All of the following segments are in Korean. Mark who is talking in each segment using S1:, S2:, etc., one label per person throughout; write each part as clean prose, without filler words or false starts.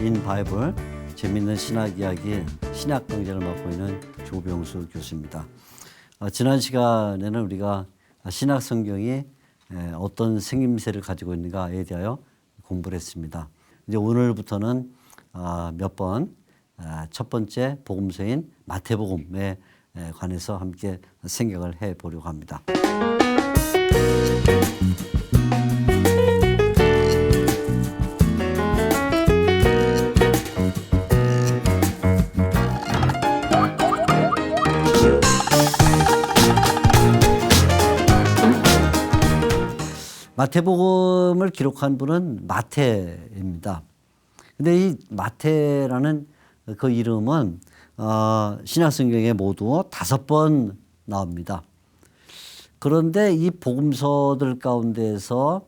S1: 인 바이블 재미있는 신학 이야기 신약 강좌를 맡고 있는 조병수 교수입니다. 지난 시간에는 우리가 신약 성경이 어떤 생김새를 가지고 있는가에 대하여 공부를 했습니다. 이제 오늘부터는 첫 번째 복음서인 마태복음에 관해서 함께 생각을 해 보려고 합니다. 마태복음을 기록한 분은 마태입니다. 근데 이 마태라는 그 이름은 신약 성경에 모두 5번 나옵니다. 그런데 이 복음서들 가운데서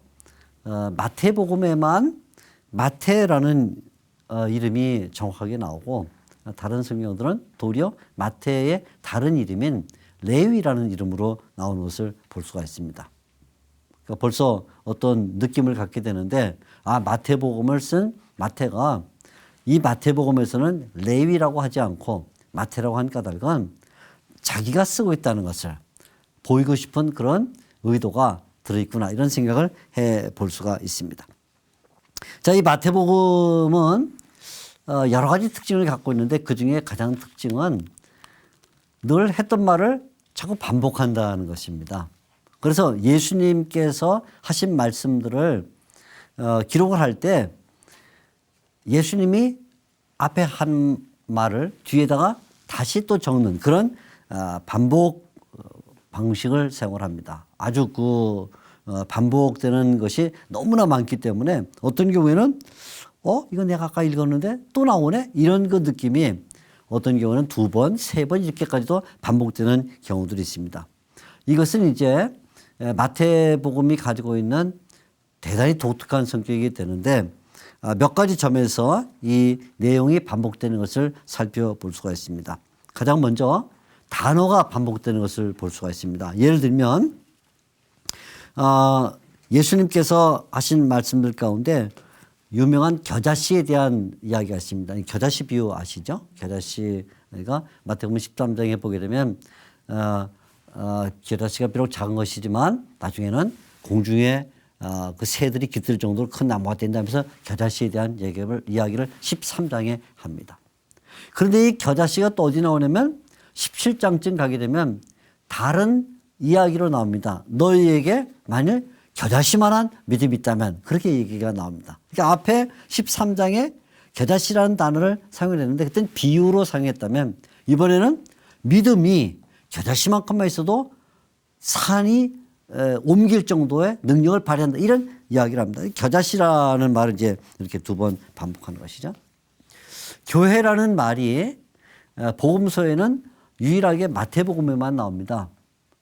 S1: 마태복음에만 마태라는 이름이 정확하게 나오고 다른 성경들은 도리어 마태의 다른 이름인 레위라는 이름으로 나오는 것을 볼 수가 있습니다. 그러니까 벌써 어떤 느낌을 갖게 되는데 마태복음을 쓴 마태가 이 마태복음에서는 레위라고 하지 않고 마태라고 한 까닭은 자기가 쓰고 있다는 것을 보이고 싶은 그런 의도가 들어있구나 이런 생각을 해볼 수가 있습니다. 자, 이 마태복음은 여러 가지 특징을 갖고 있는데 그중에 가장 특징은 늘 했던 말을 자꾸 반복한다는 것입니다. 그래서 예수님께서 하신 말씀들을 기록을 할 때 예수님이 앞에 한 말을 뒤에다가 다시 또 적는 그런 반복 방식을 사용을 합니다. 아주 반복되는 것이 너무나 많기 때문에 어떤 경우에는 이거 내가 아까 읽었는데 또 나오네? 이런 그 느낌이 어떤 경우는 2번, 3번 이렇게까지도 반복되는 경우들이 있습니다. 이것은 이제 마태복음이 가지고 있는 대단히 독특한 성격이 되는데 몇 가지 점에서 이 내용이 반복되는 것을 살펴볼 수가 있습니다. 가장 먼저 단어가 반복되는 것을 볼 수가 있습니다. 예를 들면 예수님께서 하신 말씀들 가운데 유명한 겨자씨에 대한 이야기가 있습니다. 겨자씨 비유 아시죠? 겨자씨가 마태복음 13장에 보게 되면 겨자씨가 비록 작은 것이지만 나중에는 공중에 그 새들이 깃들 정도로 큰 나무가 된다면서 겨자씨에 대한 이야기를 13장에 합니다. 그런데 이 겨자씨가 또 어디 나오냐면 17장쯤 가게 되면 다른 이야기로 나옵니다. 너희에게 만일 겨자씨만한 믿음이 있다면 그렇게 얘기가 나옵니다. 그러니까 앞에 13장에 겨자씨라는 단어를 사용했는데 그때는 비유로 사용했다면 이번에는 믿음이 겨자씨만큼만 있어도 산이 옮길 정도의 능력을 발휘한다 이런 이야기를 합니다. 겨자씨라는 말을 이제 이렇게 2번 반복하는 것이죠. 교회라는 말이 복음서에는 유일하게 마태복음에만 나옵니다.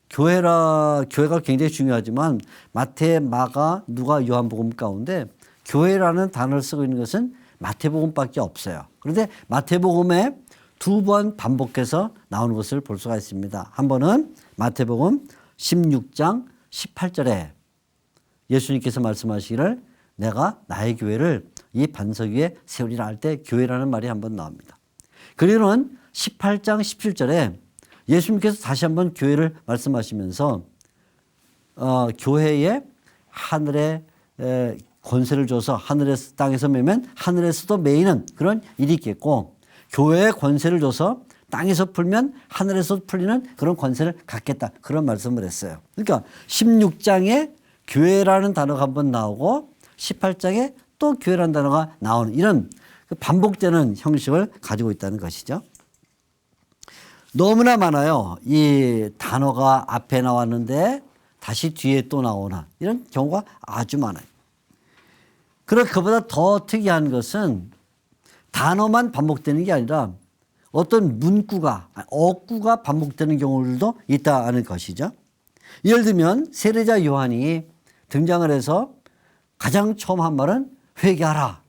S1: 교회가 굉장히 중요하지만 마태, 마가, 누가, 요한복음 가운데 교회라는 단어를 쓰고 있는 것은 마태복음밖에 없어요. 그런데 마태복음에 2번 반복해서 나오는 것을 볼 수가 있습니다. 한 번은 마태복음 16장 18절에 예수님께서 말씀하시기를 내가 나의 교회를 이 반석 위에 세우리라 할 때 교회라는 말이 한 번 나옵니다. 그리고는 18장 17절에 예수님께서 다시 한번 교회를 말씀하시면서 교회에 하늘의 권세를 줘서 하늘에서 땅에서 매면 하늘에서도 매이는 그런 일이 있겠고 교회에 권세를 줘서 땅에서 풀면 하늘에서 풀리는 그런 권세를 갖겠다. 그런 말씀을 했어요. 그러니까 16장에 교회라는 단어가 한번 나오고 18장에 또 교회라는 단어가 나오는 이런 반복되는 형식을 가지고 있다는 것이죠. 너무나 많아요. 이 단어가 앞에 나왔는데 다시 뒤에 또 나오나 이런 경우가 아주 많아요. 그러나 그보다 더 특이한 것은 단어만 반복되는 게 아니라 어떤 문구가 어구가 반복되는 경우들도 있다는 것이죠. 예를 들면 세례자 요한이 등장을 해서 가장 처음 한 말은 회개하라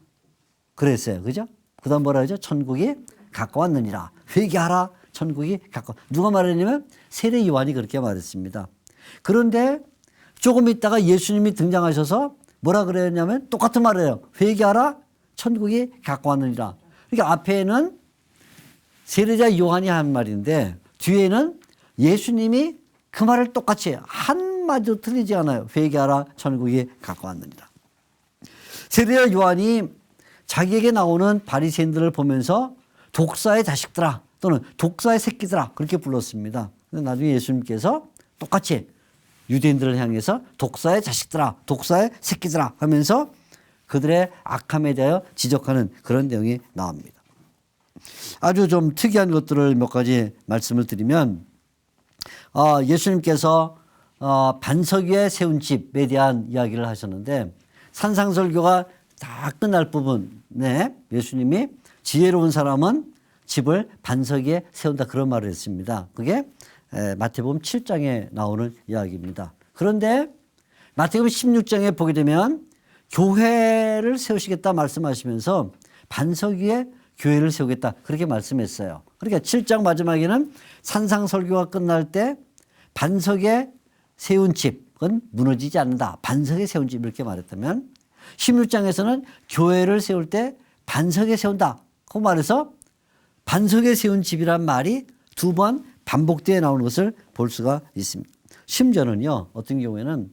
S1: 그랬어요. 그죠? 그 다음 뭐라 하죠? 천국이 가까웠느니라. 회개하라 천국이 가까워. 누가 말했냐면 세례 요한이 그렇게 말했습니다. 그런데 조금 있다가 예수님이 등장하셔서 뭐라 그랬냐면 똑같은 말을 해요. 회개하라 천국이 가까웠느니라. 그러니까 앞에는 세례자 요한이 한 말인데 뒤에는 예수님이 그 말을 똑같이 한마디도 틀리지 않아요. 회개하라 천국이 가까웠느니라. 세례자 요한이 자기에게 나오는 바리새인들을 보면서 독사의 자식들아 또는 독사의 새끼들아 그렇게 불렀습니다. 근데 나중에 예수님께서 똑같이 유대인들을 향해서 독사의 자식들아 독사의 새끼들아 하면서 그들의 악함에 대하여 지적하는 그런 내용이 나옵니다. 아주 좀 특이한 것들을 몇 가지 말씀을 드리면 예수님께서 반석 위에 세운 집에 대한 이야기를 하셨는데 산상설교가 다 끝날 부분에 예수님이 지혜로운 사람은 집을 반석 위에 세운다 그런 말을 했습니다. 그게 마태복음 7장에 나오는 이야기입니다. 그런데 마태복음 16장에 보게 되면 교회를 세우시겠다 말씀하시면서 반석 위에 교회를 세우겠다 그렇게 말씀했어요. 그러니까 7장 마지막에는 산상설교가 끝날 때 반석에 세운 집은 무너지지 않는다. 반석에 세운 집 이렇게 말했다면 16장에서는 교회를 세울 때 반석에 세운다. 그 말해서 반석에 세운 집이란 말이 두 번 반복되어 나오는 것을 볼 수가 있습니다. 심지어는요. 어떤 경우에는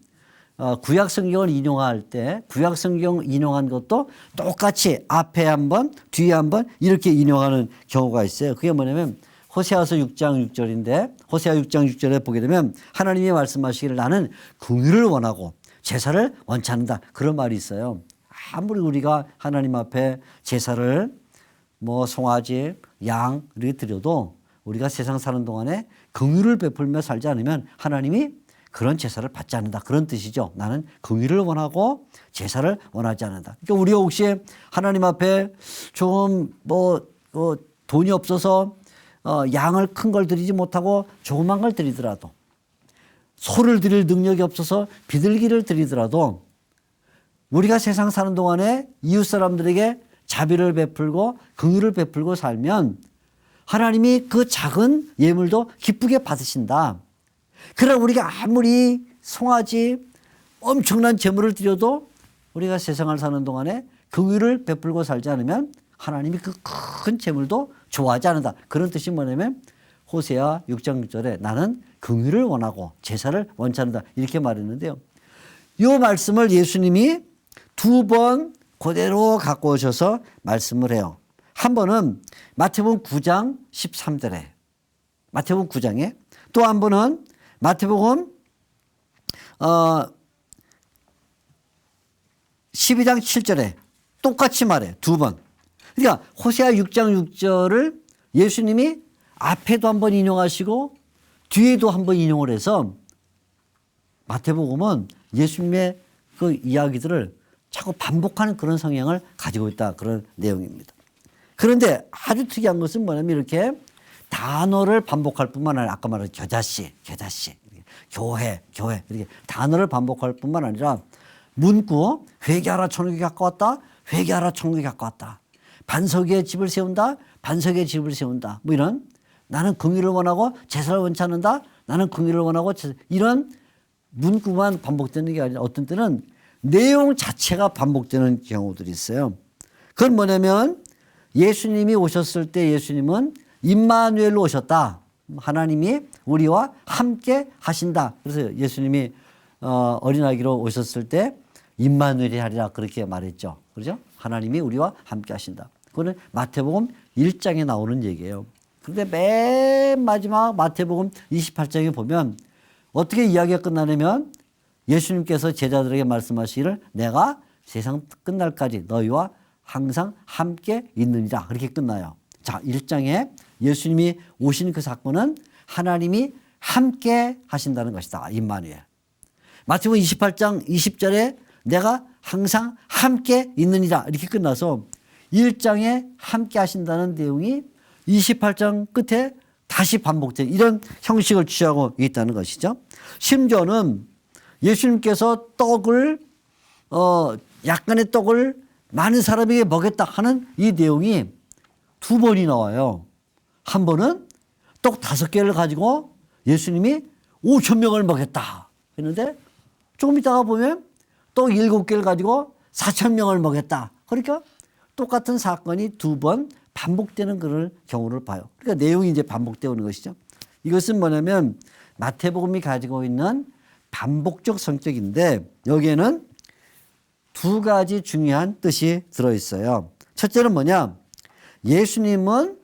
S1: 구약 성경을 인용할 때 구약 성경 인용한 것도 똑같이 앞에 한 번 뒤에 한 번 이렇게 인용하는 경우가 있어요. 그게 뭐냐면 호세아서 6장 6절인데 호세아 6장 6절에 보게 되면 하나님이 말씀하시기를 나는 긍휼을 원하고 제사를 원치 않는다 그런 말이 있어요. 아무리 우리가 하나님 앞에 제사를 송아지 양 이렇게 드려도 우리가 세상 사는 동안에 긍휼을 베풀며 살지 않으면 하나님이 그런 제사를 받지 않는다. 그런 뜻이죠. 나는 긍휼을 원하고 제사를 원하지 않는다. 그러니까 우리가 혹시 하나님 앞에 좀 돈이 없어서 양을 큰 걸 드리지 못하고 조그만 걸 드리더라도 소를 드릴 능력이 없어서 비둘기를 드리더라도 우리가 세상 사는 동안에 이웃 사람들에게 자비를 베풀고 긍휼을 베풀고 살면 하나님이 그 작은 예물도 기쁘게 받으신다. 그러나 우리가 아무리 송아지 엄청난 재물을 드려도 우리가 세상을 사는 동안에 긍휼을 베풀고 살지 않으면 하나님이 그 큰 재물도 좋아하지 않는다. 그런 뜻이 뭐냐면 호세아 6장 6절에 나는 긍휼을 원하고 제사를 원치 않는다. 이렇게 말했는데요. 이 말씀을 예수님이 두 번 그대로 갖고 오셔서 말씀을 해요. 한 번은 마태복음 9장 13절에 마태복음 9장에 또 한 번은 마태복음 12장 7절에 똑같이 말해 두 번. 그러니까 호세아 6장 6절을 예수님이 앞에도 한 번 인용하시고 뒤에도 한 번 인용을 해서 마태복음은 예수님의 그 이야기들을 자꾸 반복하는 그런 성향을 가지고 있다 그런 내용입니다. 그런데 아주 특이한 것은 뭐냐면 이렇게 단어를 반복할 뿐만 아니라 아까 말한 겨자씨, 교회 이렇게 단어를 반복할 뿐만 아니라 문구 회개하라 천국이 가까웠다. 회개하라 천국이 가까웠다. 반석 위에 집을 세운다. 반석 위에 집을 세운다. 이런 나는 긍휼을 원하고 제사를 원치 않는다. 나는 긍휼을 원하고 이런 문구만 반복되는 게 아니라 어떤 때는 내용 자체가 반복되는 경우들이 있어요. 그건 뭐냐면 예수님이 오셨을 때 예수님은 임마누엘로 오셨다. 하나님이 우리와 함께 하신다. 그래서 예수님이 어린아기로 오셨을 때 임마누엘이 하리라 그렇게 말했죠. 그렇죠? 하나님이 우리와 함께 하신다. 그거는 마태복음 1장에 나오는 얘기예요. 그런데 맨 마지막 마태복음 28장에 보면 어떻게 이야기가 끝나냐면 예수님께서 제자들에게 말씀하시기를 내가 세상 끝날까지 너희와 항상 함께 있느니라. 그렇게 끝나요. 자, 1장에 예수님이 오신 그 사건은 하나님이 함께 하신다는 것이다. 임마누엘. 마태복음 28장 20절에 내가 항상 함께 있느니라. 이렇게 끝나서 1장에 함께 하신다는 내용이 28장 끝에 다시 반복된 이런 형식을 취하고 있다는 것이죠. 심지어는 예수님께서 약간의 떡을 많은 사람에게 먹였다 하는 이 내용이 두 번이 나와요. 한 번은 떡 5개를 가지고 예수님이 5,000명을 먹였다 했는데 조금 있다가 보면 떡 7개를 가지고 4,000명을 먹였다. 그러니까 똑같은 사건이 두 번 반복되는 그런 경우를 봐요. 그러니까 내용이 이제 반복되는 것이죠. 이것은 뭐냐면 마태복음이 가지고 있는 반복적 성격인데 여기에는 두 가지 중요한 뜻이 들어있어요. 첫째는 뭐냐? 예수님은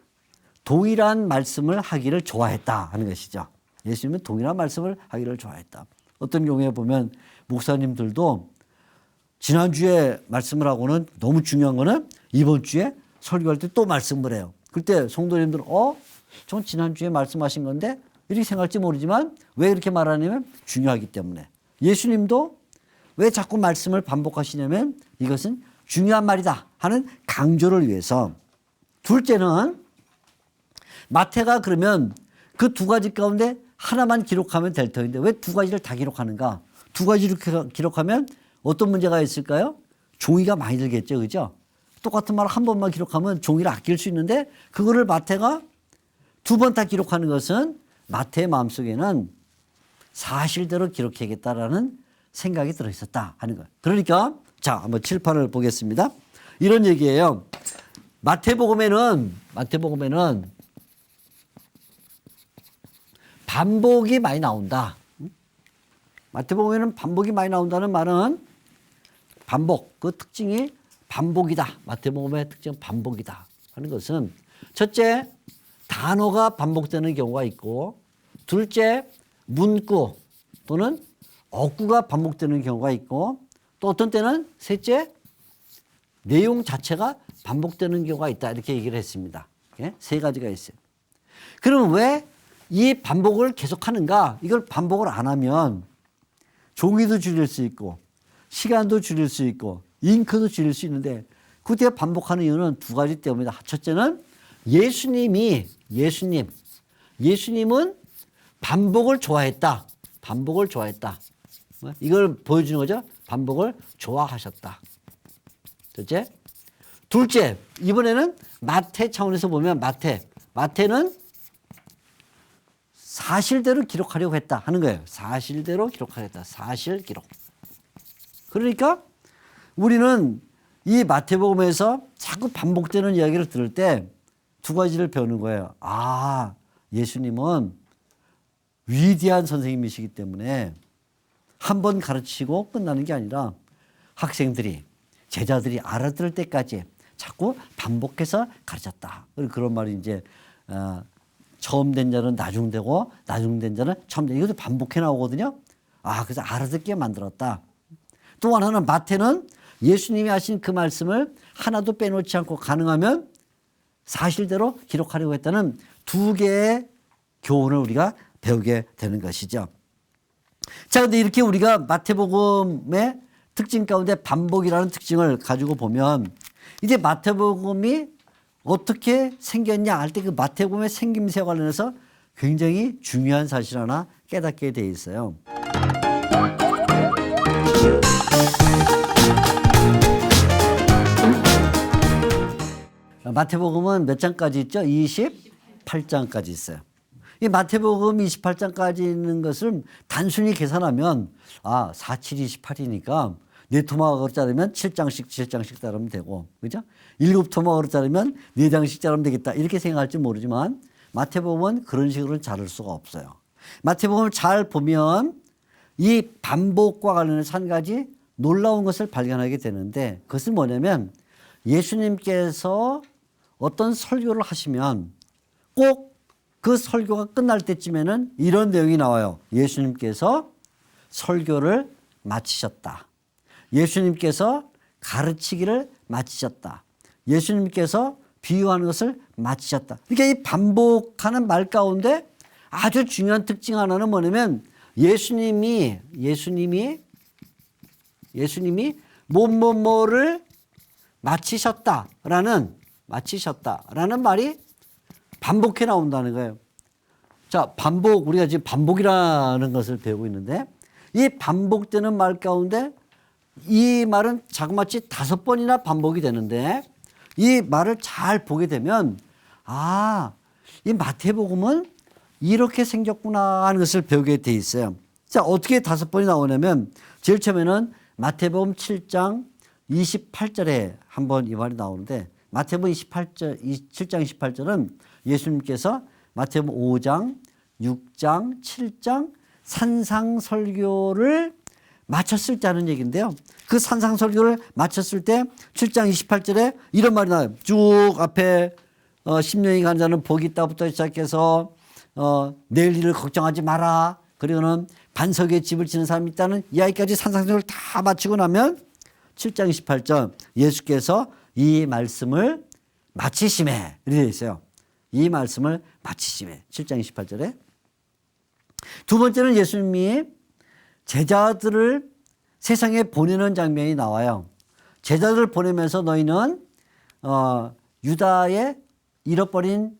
S1: 동일한 말씀을 하기를 좋아했다 하는 것이죠. 예수님은 동일한 말씀을 하기를 좋아했다. 어떤 경우에 보면 목사님들도 지난주에 말씀을 하고는 너무 중요한 거는 이번 주에 설교할 때 또 말씀을 해요. 그때 성도님들은 전 지난주에 말씀하신 건데 이렇게 생각할지 모르지만 왜 이렇게 말하냐면 중요하기 때문에. 예수님도 왜 자꾸 말씀을 반복하시냐면 이것은 중요한 말이다 하는 강조를 위해서. 둘째는 마태가 그러면 그 두 가지 가운데 하나만 기록하면 될 터인데 왜 두 가지를 다 기록하는가? 두 가지를 기록하면 어떤 문제가 있을까요? 종이가 많이 들겠죠. 그죠? 똑같은 말 한 번만 기록하면 종이를 아낄 수 있는데 그거를 마태가 두 번 다 기록하는 것은 마태의 마음속에는 사실대로 기록해야겠다라는 생각이 들어있었다 하는 거예요. 그러니까 자 한번 칠판을 보겠습니다. 이런 얘기예요. 마태복음에는 반복이 많이 나온다. 마태복음에는 반복이 많이 나온다는 말은 반복, 그 특징이 반복이다. 마태복음의 특징은 반복이다 하는 것은 첫째, 단어가 반복되는 경우가 있고 둘째, 문구 또는 어구가 반복되는 경우가 있고 또 어떤 때는 셋째, 내용 자체가 반복되는 경우가 있다. 이렇게 얘기를 했습니다. 세 가지가 있어요. 그럼 왜 이 반복을 계속하는가? 이걸 반복을 안 하면 종이도 줄일 수 있고 시간도 줄일 수 있고 잉크도 줄일 수 있는데 그때 반복하는 이유는 두 가지 때문이다. 첫째는 예수님은 반복을 좋아했다. 반복을 좋아했다. 이걸 보여주는 거죠. 반복을 좋아하셨다. 첫째. 둘째, 이번에는 마태 차원에서 보면 마태는 사실대로 기록하려고 했다 하는 거예요. 사실대로 기록하려고 했다. 사실 기록. 그러니까 우리는 이 마태복음에서 자꾸 반복되는 이야기를 들을 때 두 가지를 배우는 거예요. 아, 예수님은 위대한 선생님이시기 때문에 한 번 가르치고 끝나는 게 아니라 학생들이, 제자들이 알아들을 때까지 자꾸 반복해서 가르쳤다. 그런 말이 이제 처음 된 자는 나중되고 나중된 자는 처음 된. 이것도 반복해 나오거든요. 아, 그래서 알아듣게 만들었다. 또 하나는 마태는 예수님이 하신 그 말씀을 하나도 빼놓지 않고 가능하면 사실대로 기록하려고 했다는 두 개의 교훈을 우리가 배우게 되는 것이죠. 자, 근데 이렇게 우리가 마태복음의 특징 가운데 반복이라는 특징을 가지고 보면 이제 마태복음이 어떻게 생겼냐 할 때 그 마태복음의 생김새와 관련해서 굉장히 중요한 사실 하나 깨닫게 돼 있어요. 마태복음은 몇 장까지 있죠? 28장까지 있어요. 이 마태복음 28장까지 있는 것을 단순히 계산하면 4, 7, 28이니까 4토막으로 자르면 7장씩 자르면 되고, 그죠? 7토막으로 자르면 4장씩 자르면 되겠다. 이렇게 생각할지 모르지만 마태복음은 그런 식으로 자를 수가 없어요. 마태복음을 잘 보면 이 반복과 관련해서 한 가지 놀라운 것을 발견하게 되는데 그것은 뭐냐면 예수님께서 어떤 설교를 하시면 꼭 그 설교가 끝날 때쯤에는 이런 내용이 나와요. 예수님께서 설교를 마치셨다. 예수님께서 가르치기를 마치셨다. 예수님께서 비유하는 것을 마치셨다. 그러니까 이 반복하는 말 가운데 아주 중요한 특징 하나는 뭐냐면 예수님이 뭐를 마치셨다라는 말이 반복해 나온다는 거예요. 자, 반복, 우리가 지금 반복이라는 것을 배우고 있는데 이 반복되는 말 가운데 이 말은 자그마치 5번이나 반복이 되는데 이 말을 잘 보게 되면 이 마태복음은 이렇게 생겼구나 하는 것을 배우게 돼 있어요. 자, 어떻게 5번이 나오냐면 제일 처음에는 마태복음 7장 28절에 한번 이 말이 나오는데 마태복음 7장 28절은 예수님께서 마태복음 5장, 6장, 7장 산상설교를 마쳤을 때 하는 얘기인데요. 그 산상설교를 마쳤을 때 7장 28절에 이런 말이 나와요. 쭉 앞에 10년이 간 자는 복이 있다부터 시작해서 내일 일을 걱정하지 마라. 그리고는 반석에 집을 지는 사람이 있다는 이야기까지 산상설교를 다 마치고 나면 7장 28절 예수께서 이 말씀을 마치심에 이렇게 되어 있어요. 이 말씀을 마치심에 7장 28절에 두 번째는 예수님이 제자들을 세상에 보내는 장면이 나와요. 제자들을 보내면서 너희는 유다의 잃어버린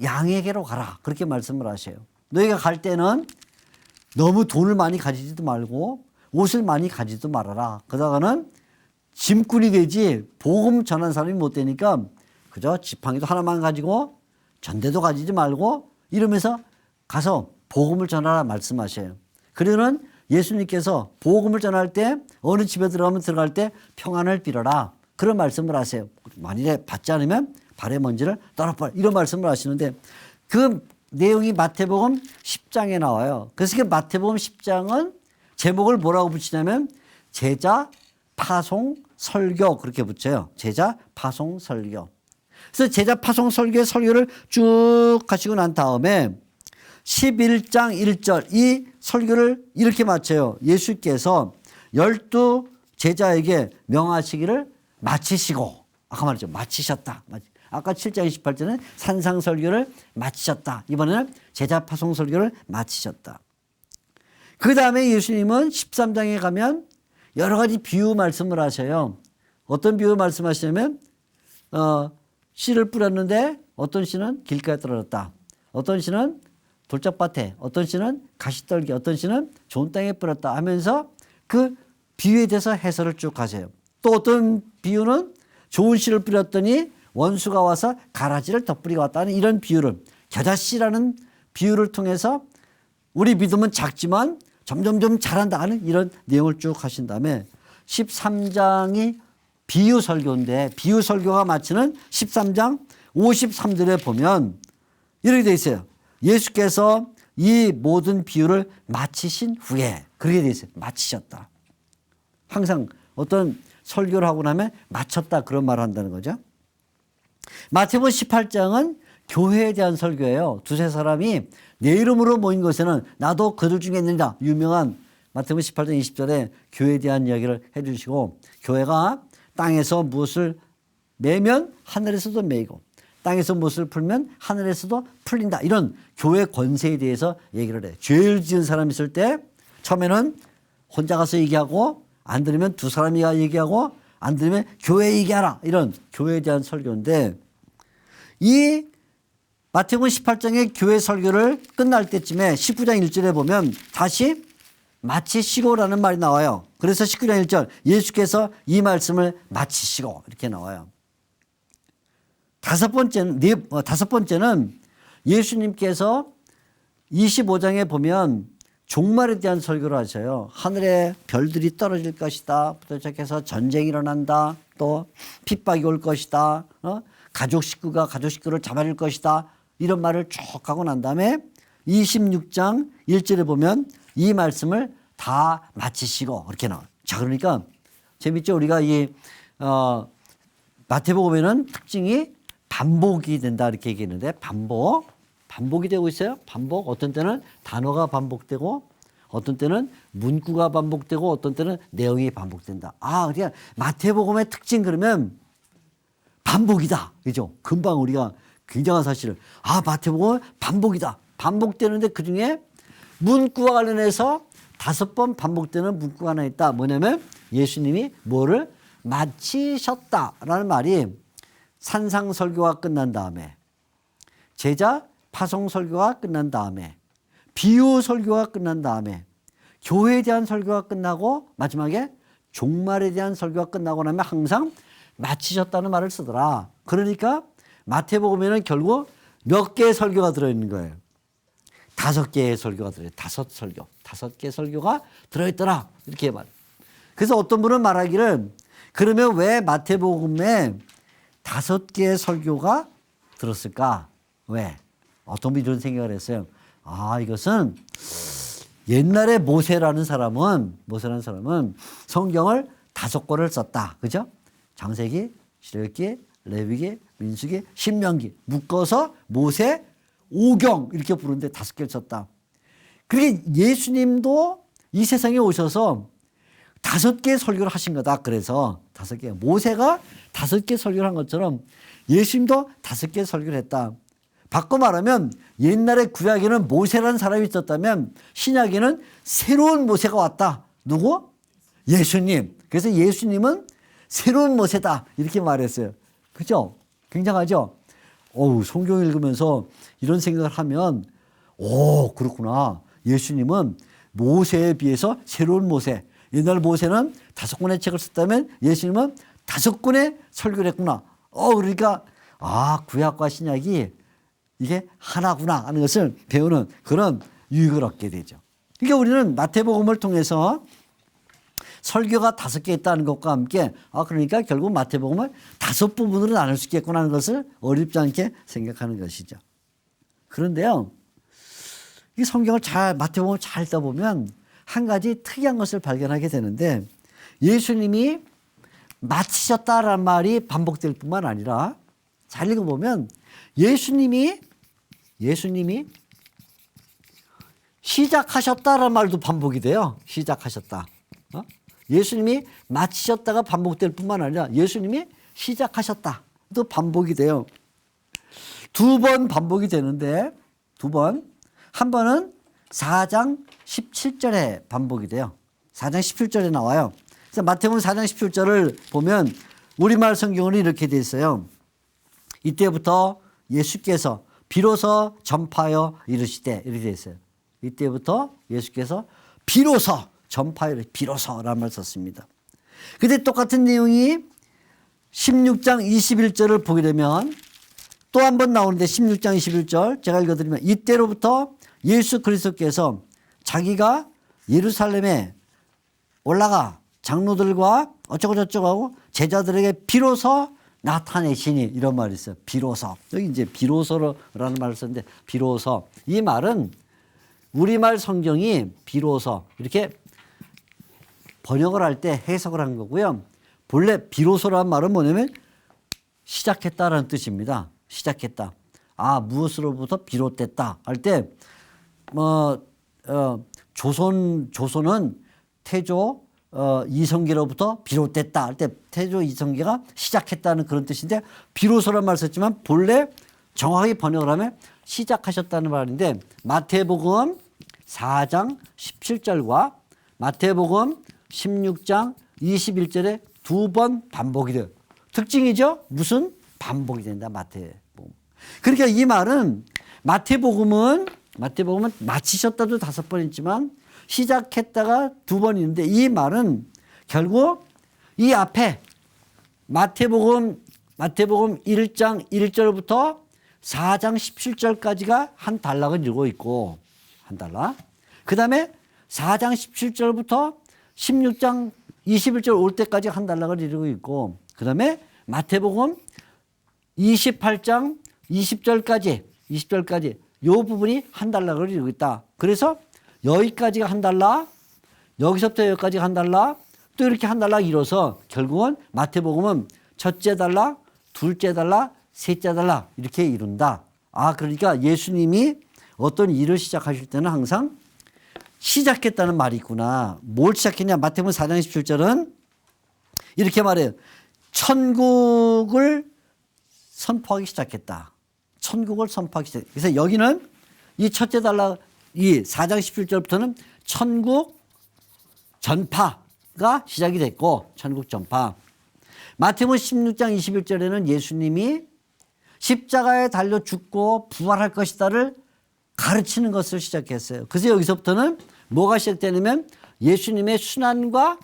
S1: 양에게로 가라. 그렇게 말씀을 하셔요. 너희가 갈 때는 너무 돈을 많이 가지지도 말고 옷을 많이 가지도 말아라. 그러다가는 짐꾼이 되지 복음 전한 사람이 못 되니까 그저 지팡이도 하나만 가지고 전대도 가지지 말고 이러면서 가서 복음을 전하라 말씀하셔요. 그러는 예수님께서 복음을 전할 때 어느 집에 들어갈 때 평안을 빌어라. 그런 말씀을 하세요. 만일에 받지 않으면 발의 먼지를 떨어버려. 이런 말씀을 하시는데 그 내용이 마태복음 10장에 나와요. 그래서 그 마태복음 10장은 제목을 뭐라고 붙이냐면 제자 파송 설교 그렇게 붙여요. 제자 파송 설교. 그래서 제자 파송 설교의 설교를 쭉 하시고 난 다음에 11장 1절 이 설교를 이렇게 마쳐요. 예수께서 12 제자에게 명하시기를 마치시고 아까 말했죠. 마치셨다. 아까 7장 28절은 산상 설교를 마치셨다. 이번에는 제자 파송 설교를 마치셨다. 그 다음에 예수님은 13장에 가면 여러 가지 비유 말씀을 하셔요. 어떤 비유 말씀하시냐면 씨를 뿌렸는데 어떤 씨는 길가에 떨어졌다. 어떤 씨는 돌짝밭에, 어떤 씨는 가시떨기, 어떤 씨는 좋은 땅에 뿌렸다 하면서 그 비유에 대해서 해설을 쭉 하세요. 또 어떤 비유는 좋은 씨를 뿌렸더니 원수가 와서 가라지를 덧뿌리고 왔다는 이런 비유를 겨자씨라는 비유를 통해서 우리 믿음은 작지만 점점점 자란다 하는 이런 내용을 쭉 하신 다음에 13장이 비유 설교인데 비유 설교가 마치는 13장 53절에 보면 이렇게 되어 있어요. 예수께서 이 모든 비유를 마치신 후에 그렇게 되어 있어요. 마치셨다. 항상 어떤 설교를 하고 나면 마쳤다 그런 말을 한다는 거죠. 마태복음 18장은 교회에 대한 설교예요. 두세 사람이 내 이름으로 모인 곳에는 나도 그들 중에 있느니라. 유명한 마태복음 18장 20절에 교회에 대한 이야기를 해 주시고 교회가 땅에서 무엇을 매면 하늘에서도 매이고 땅에서 무엇을 풀면 하늘에서도 풀린다. 이런 교회 권세에 대해서 얘기를 해요. 죄를 지은 사람이 있을 때 처음에는 혼자 가서 얘기하고 안 들으면 두 사람이 얘기하고 안 들으면 교회에 얘기하라. 이런 교회에 대한 설교인데 이 마태복음 18장의 교회 설교를 끝날 때쯤에 19장 1절에 보면 다시 마치시고라는 말이 나와요. 그래서 19장 1절 예수께서 이 말씀을 마치시고 이렇게 나와요. 다섯 번째는 예수님께서 25장에 보면 종말에 대한 설교를 하셔요. 하늘에 별들이 떨어질 것이다. 부터 시작해서 전쟁이 일어난다. 또 핍박이 올 것이다. 가족 식구가 가족 식구를 잡아낼 것이다. 이런 말을 쭉 하고 난 다음에 26장 1절에 보면 이 말씀을 다 마치시고 이렇게 나와요. 자, 그러니까 재밌죠? 우리가 이 마태복음에는 특징이 반복이 된다 이렇게 얘기했는데 반복이 되고 있어요. 반복. 어떤 때는 단어가 반복되고 어떤 때는 문구가 반복되고 어떤 때는 내용이 반복된다. 그러니까 마태복음의 특징 그러면 반복이다. 그죠? 금방 우리가 굉장한 사실을 마태복음은 반복이다. 반복되는데 그중에 문구와 관련해서 5번 반복되는 문구가 하나 있다. 뭐냐면 예수님이 뭐를 마치셨다라는 말이 산상설교가 끝난 다음에 제자 파송설교가 끝난 다음에 비유설교가 끝난 다음에 교회에 대한 설교가 끝나고 마지막에 종말에 대한 설교가 끝나고 나면 항상 마치셨다는 말을 쓰더라. 그러니까 마태복음에는 결국 몇 개의 설교가 들어있는 거예요. 5개의 설교가 들어요. 5개 설교가 들어있더라. 이렇게 말. 그래서 어떤 분은 말하기를 그러면 왜 마태복음에 5개의 설교가 들었을까? 왜? 어떤 분이 이런 생각을 했어요. 이것은 옛날에 모세라는 사람은 성경을 5권을 썼다. 그죠? 창세기, 출애굽기, 레위기, 민수기, 신명기 묶어서 모세 5경 이렇게 부르는데 5개를 썼다. 그게 예수님도 이 세상에 오셔서 5개의 설교를 하신 거다. 그래서 5개. 모세가 5개 설교를 한 것처럼 예수님도 5개 설교를 했다. 바꿔 말하면 옛날에 구약에는 모세라는 사람이 있었다면 신약에는 새로운 모세가 왔다. 누구? 예수님. 그래서 예수님은 새로운 모세다. 이렇게 말했어요. 그죠? 굉장하죠? 성경 읽으면서 이런 생각을 하면 그렇구나. 예수님은 모세에 비해서 새로운 모세. 옛날 모세는 5권의 책을 썼다면 예수님은 5권의 설교를 했구나. 그러니까 구약과 신약이 이게 하나구나 하는 것을 배우는 그런 유익을 얻게 되죠. 그러니까 우리는 마태복음을 통해서 설교가 5개 있다는 것과 함께 그러니까 결국 마태복음을 5부분으로 나눌 수 있겠구나 하는 것을 어렵지 않게 생각하는 것이죠. 그런데요, 이 성경을 마태복음을 잘 읽다 보면 한 가지 특이한 것을 발견하게 되는데 예수님이 마치셨다라는 말이 반복될 뿐만 아니라 잘 읽어보면 예수님이 시작하셨다라는 말도 반복이 돼요. 시작하셨다. 예수님이 마치셨다가 반복될 뿐만 아니라 예수님이 시작하셨다. 또 반복이 돼요. 2번 반복이 되는데 한 번은 4장 17절에 반복이 돼요. 4장 17절에 나와요. 그래서 마태복음 4장 17절을 보면 우리말 성경으로 이렇게 돼 있어요. 이때부터 예수께서 비로소 전파하여 이르시되 이렇게 돼 있어요. 이때부터 예수께서 비로소 전파하여 비로소라는 말을 썼습니다. 근데 똑같은 내용이 16장 21절을 보게 되면 또 한 번 나오는데 16장 21절 제가 읽어드리면 이때로부터 예수 그리스도께서 자기가 예루살렘에 올라가 장로들과 어쩌고 저쩌고 하고 제자들에게 비로소 나타내시니 이런 말이 있어요. 비로소. 여기 이제 비로소라는 말을 썼는데 비로소. 이 말은 우리말 성경이 비로소 이렇게 번역을 할 때 해석을 한 거고요. 본래 비로소라는 말은 뭐냐면 시작했다라는 뜻입니다. 시작했다. 무엇으로부터 비롯됐다 할 때 조선은 태조 이성계로부터 비롯됐다 할 때 태조 이성계가 시작했다는 그런 뜻인데 비로소란 말을 썼지만 본래 정확히 번역을 하면 시작하셨다는 말인데 마태복음 4장 17절과 마태복음 16장 21절에 2번 반복이 돼요. 특징이죠? 무슨? 반복이 된다. 마태복음. 그러니까 이 말은 마태복음은 마치셨다도 5번 있지만 시작했다가 2번 있는데 이 말은 결국 이 앞에 마태복음 1장 1절부터 4장 17절까지가 한 단락을 이루고 있고 한 단락. 그 다음에 4장 17절부터 16장 21절 올 때까지 한 단락을 이루고 있고 그 다음에 마태복음 28장 20절까지 이 부분이 한 단락을 이루고 있다. 그래서 여기까지가 한 단락, 여기서부터 여기까지가 한 단락, 또 이렇게 한 단락 이뤄서 결국은 마태복음은 첫째 단락, 둘째 단락, 셋째 단락 이렇게 이룬다. 그러니까 예수님이 어떤 일을 시작하실 때는 항상 시작했다는 말이 있구나. 뭘 시작했냐? 마태복음 4장 17절은 이렇게 말해요. 천국을 선포하기 시작했다. 천국을 선포하기 시작했다. 그래서 여기는 이 첫째 단락, 이 4장 17절부터는 천국 전파가 시작이 됐고, 천국 전파. 마태복음 16장 21절에는 예수님이 십자가에 달려 죽고 부활할 것이다를 가르치는 것을 시작했어요. 그래서 여기서부터는 뭐가 시작되냐면 예수님의 순환과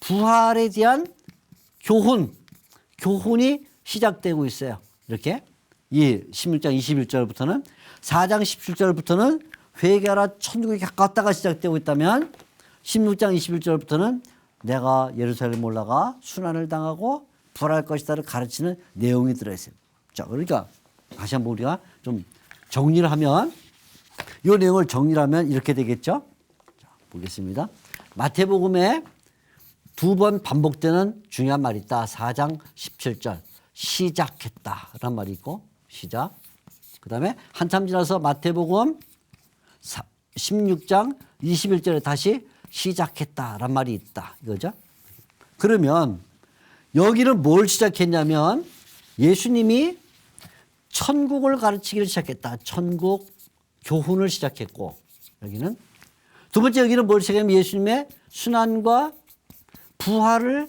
S1: 부활에 대한 교훈이 시작되고 있어요. 이렇게 이 16장 21절부터는 4장 17절부터는 회개하라 천국에 가깝다가 시작되고 있다면 16장 21절부터는 내가 예루살렘 올라가 순환을 당하고 부활할 것이다를 가르치는 내용이 들어있어요. 자, 그러니까 다시 한번 우리가 좀 정리를 하면 이 내용을 정리를 하면 이렇게 되겠죠. 자, 보겠습니다. 마태복음에 두 번 반복되는 중요한 말이 있다. 4장 17절 시작했다라는 말이 있고 시작. 그 다음에 한참 지나서 마태복음 16장 21절에 다시 시작했다라는 말이 있다. 이거죠. 그러면 여기는 뭘 시작했냐면 예수님이 천국을 가르치기를 시작했다. 천국 교훈을 시작했고 여기는 두 번째 여기는 뭘 시작했냐면 예수님의 순환과 부활을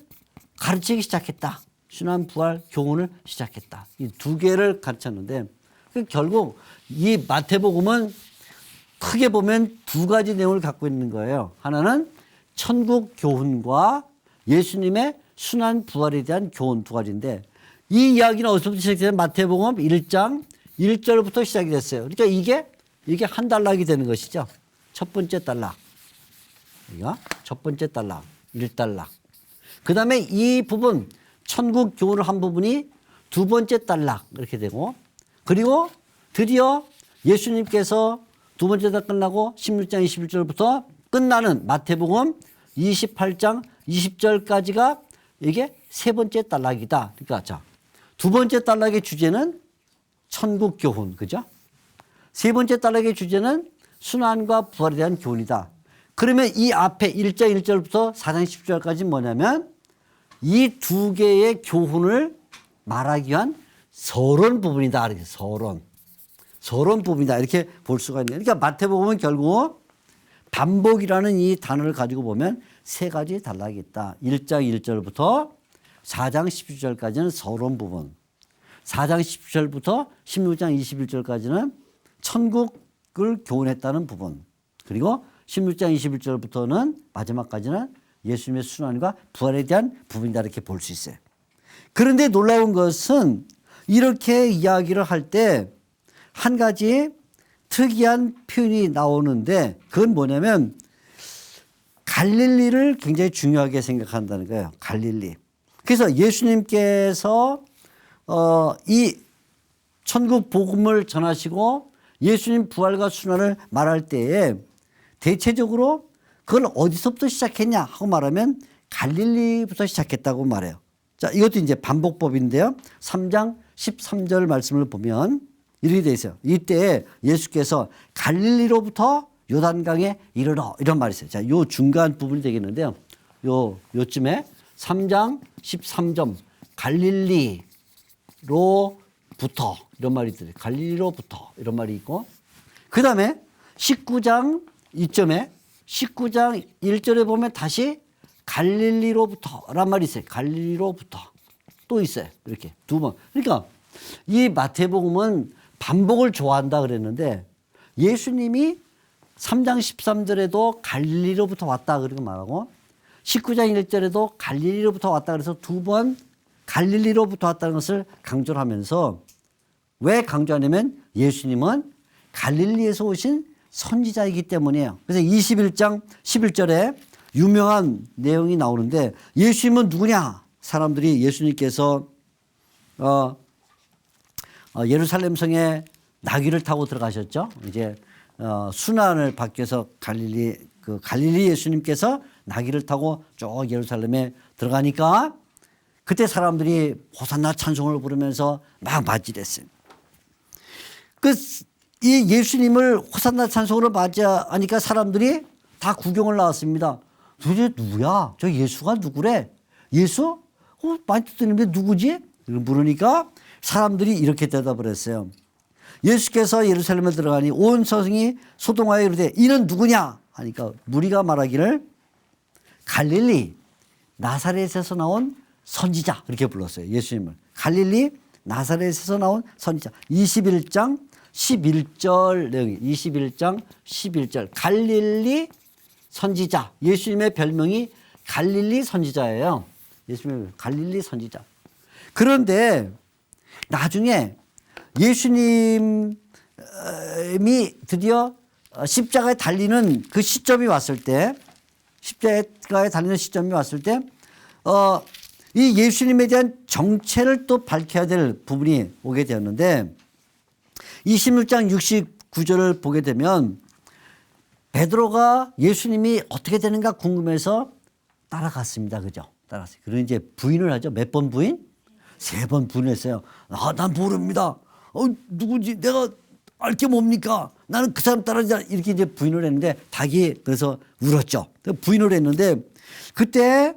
S1: 가르치기 시작했다. 순환 부활 교훈을 시작했다. 이 두 개를 가르쳤는데 결국 이 마태복음은 크게 보면 두 가지 내용을 갖고 있는 거예요. 하나는 천국 교훈과 예수님의 순환 부활에 대한 교훈 두 가지인데 이 이야기는 어디서부터 시작되냐면 마태복음 1장 1절부터 시작이 됐어요. 그러니까 이게 한 단락이 되는 것이죠. 첫 번째 단락. 여기가 첫 번째 단락, 1단락. 그 다음에 이 부분, 천국 교훈을 한 부분이 두 번째 단락 이렇게 되고 그리고 드디어 예수님께서 두 번째 단락 끝나고 16장 21절부터 끝나는 마태복음 28장 20절까지가 이게 세 번째 단락이다. 그러니까 자, 두 번째 단락의 주제는 천국 교훈, 그죠? 세 번째 단락의 주제는 순환과 부활에 대한 교훈이다. 그러면 이 앞에 1장 1절부터 4장 10절까지 뭐냐면 이 두 개의 교훈을 말하기 위한 서론 부분이다. 이렇게 서론 부분이다. 이렇게 볼 수가 있네요. 그러니까 마태복음은 결국 반복이라는 이 단어를 가지고 보면 세 가지 단락이 있다. 1장 1절부터 4장 12절까지는 서론 부분. 4장 10절부터 16장 21절까지는 천국을 교훈했다는 부분. 그리고 16장 21절부터는 마지막까지는 예수님의 순환과 부활에 대한 부분이다 이렇게 볼 수 있어요. 그런데 놀라운 것은 이렇게 이야기를 할 때 한 가지 특이한 표현이 나오는데 그건 뭐냐면 갈릴리를 굉장히 중요하게 생각한다는 거예요. 갈릴리. 그래서 예수님께서 이 천국 복음을 전하시고 예수님 부활과 순환을 말할 때에 대체적으로 그걸 어디서부터 시작했냐 하고 말하면 갈릴리부터 시작했다고 말해요. 자, 이것도 이제 반복법인데요. 3장 13절 말씀을 보면 이렇게 되어 있어요. 이때 예수께서 갈릴리로부터 요단강에 이르러 이런 말이 있어요. 자, 요 중간 부분이 되겠는데요. 요쯤에 3장 13점 갈릴리로부터 이런 말이 있어요. 갈릴리로부터 이런 말이 있고 그 다음에 19장 이점에 19장 1절에 보면 다시 갈릴리로부터란 말이 있어요. 갈릴리로부터 또 있어요. 이렇게 두 번. 그러니까 이 마태복음은 반복을 좋아한다 그랬는데 예수님이 3장 13절에도 갈릴리로부터 왔다 그렇게 말하고 19장 1절에도 갈릴리로부터 왔다 그래서 두 번 갈릴리로부터 왔다는 것을 강조를 하면서 왜 강조하냐면 예수님은 갈릴리에서 오신 선지자이기 때문이에요. 그래서 21장 11절에 유명한 내용이 나오는데 예수님은 누구냐? 사람들이 예수님께서 예루살렘 성에 나귀를 타고 들어가셨죠. 이제 순환을 받기 위해서 갈릴리 예수님께서 나귀를 타고 쭉 예루살렘에 들어가니까 그때 사람들이 호산나 찬송을 부르면서 막 맞이했어요. 이 예수님을 호산나 찬송으로 맞이하니까 사람들이 다 구경을 나왔습니다. 도대체 누구야? 저 예수가 누구래? 예수? 많이 듣는데 누구지? 물으니까 사람들이 이렇게 대답을 했어요. 예수께서 예루살렘에 들어가니 온 서성이 소동하여 이르되 이는 누구냐? 하니까 무리가 말하기를 갈릴리 나사렛에서 나온 선지자 이렇게 불렀어요. 예수님을. 갈릴리 나사렛에서 나온 선지자. 21장 11절 내용이 21장 11절 갈릴리 선지자. 예수님의 별명이 갈릴리 선지자예요. 예수님의 갈릴리 선지자. 그런데 나중에 예수님이 드디어 십자가에 달리는 그 시점이 왔을 때 십자가에 달리는 시점이 왔을 때, 이 예수님에 대한 정체를 또 밝혀야 될 부분이 오게 되었는데 26장 69절을 보게 되면 베드로가 예수님이 어떻게 되는가 궁금해서 따라갔습니다. 그죠? 따라갔어요. 그리고 이제 부인을 하죠. 몇 번 부인? 3번 부인했어요. 난 모릅니다. 누구지? 내가 알 게 뭡니까? 나는 그 사람 따라가자. 이렇게 이제 부인을 했는데 닭이 그래서 울었죠. 부인을 했는데 그때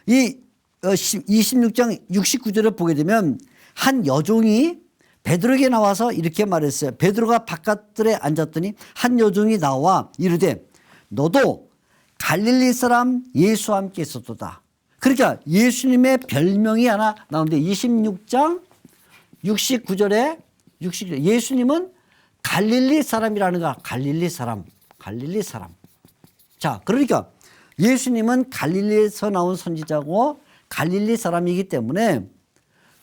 S1: 이 26장 69절을 보게 되면 한 여종이 베드로에게 나와서 이렇게 말했어요. 베드로가 바깥들에 앉았더니 한 여종이 나와 이르되 너도 갈릴리 사람 예수와 함께 있었도다. 그러니까 예수님의 별명이 하나 나오는데 26장 69절에 예수님은 갈릴리 사람이라는 거야. 갈릴리 사람. 자, 그러니까 예수님은 갈릴리에서 나온 선지자고 갈릴리 사람이기 때문에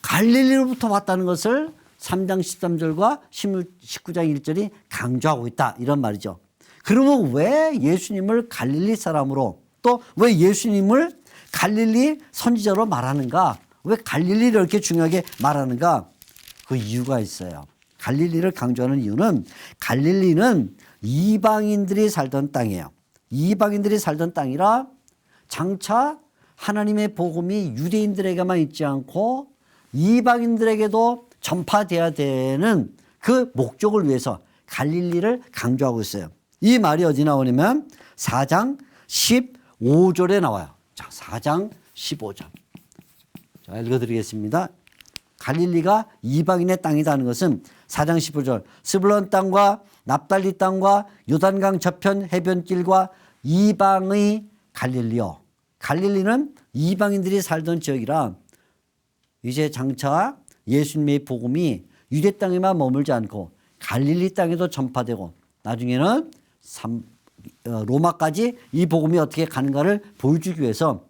S1: 갈릴리로부터 왔다는 것을 3장 13절과 19장 1절이 강조하고 있다. 이런 말이죠. 그러면 왜 예수님을 갈릴리 사람으로 또 왜 예수님을 갈릴리 선지자로 말하는가? 왜 갈릴리를 이렇게 중요하게 말하는가? 그 이유가 있어요. 갈릴리를 강조하는 이유는 갈릴리는 이방인들이 살던 땅이에요. 이방인들이 살던 땅이라 장차 하나님의 복음이 유대인들에게만 있지 않고 이방인들에게도 전파돼야 되는 그 목적을 위해서 갈릴리를 강조하고 있어요. 이 말이 어디 나오냐면 4장 15절에 나와요. 자, 4장 15절. 자, 읽어드리겠습니다. 갈릴리가 이방인의 땅이라는 것은 4장 15절 스불론 땅과 납달리 땅과 요단강 저편 해변길과 이방의 갈릴리요. 갈릴리는 이방인들이 살던 지역이라 이제 장차 예수님의 복음이 유대 땅에만 머물지 않고 갈릴리 땅에도 전파되고 나중에는 로마까지 이 복음이 어떻게 가는가를 보여주기 위해서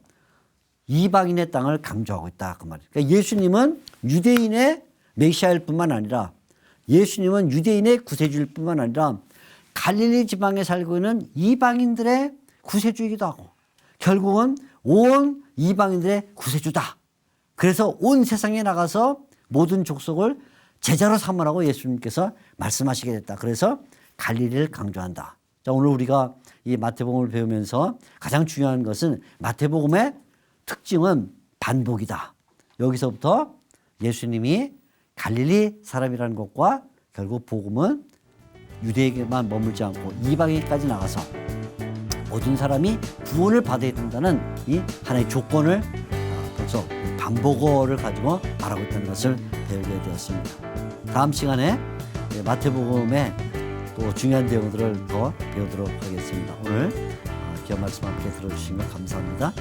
S1: 이방인의 땅을 강조하고 있다. 그 말이에요. 그러니까 예수님은 유대인의 메시아일 뿐만 아니라 예수님은 유대인의 구세주일 뿐만 아니라 갈릴리 지방에 살고 있는 이방인들의 구세주이기도 하고 결국은 온 이방인들의 구세주다. 그래서 온 세상에 나가서 모든 족속을 제자로 삼으라고 예수님께서 말씀하시게 됐다. 그래서 갈릴리를 강조한다. 자, 오늘 우리가 이 마태복음을 배우면서 가장 중요한 것은 마태복음의 특징은 반복이다. 여기서부터 예수님이 갈릴리 사람이라는 것과 결국 복음은 유대에게만 머물지 않고 이방인까지 나가서 모든 사람이 구원을 받아야 된다는 이 하나의 조건을 벌써 반복어를 가지고 말하고 있다는 것을 배우게 되었습니다. 다음 시간에 마태복음의 또 중요한 내용들을 더 배우도록 하겠습니다. 오늘 귀한 말씀 함께 들어주신 것 감사합니다.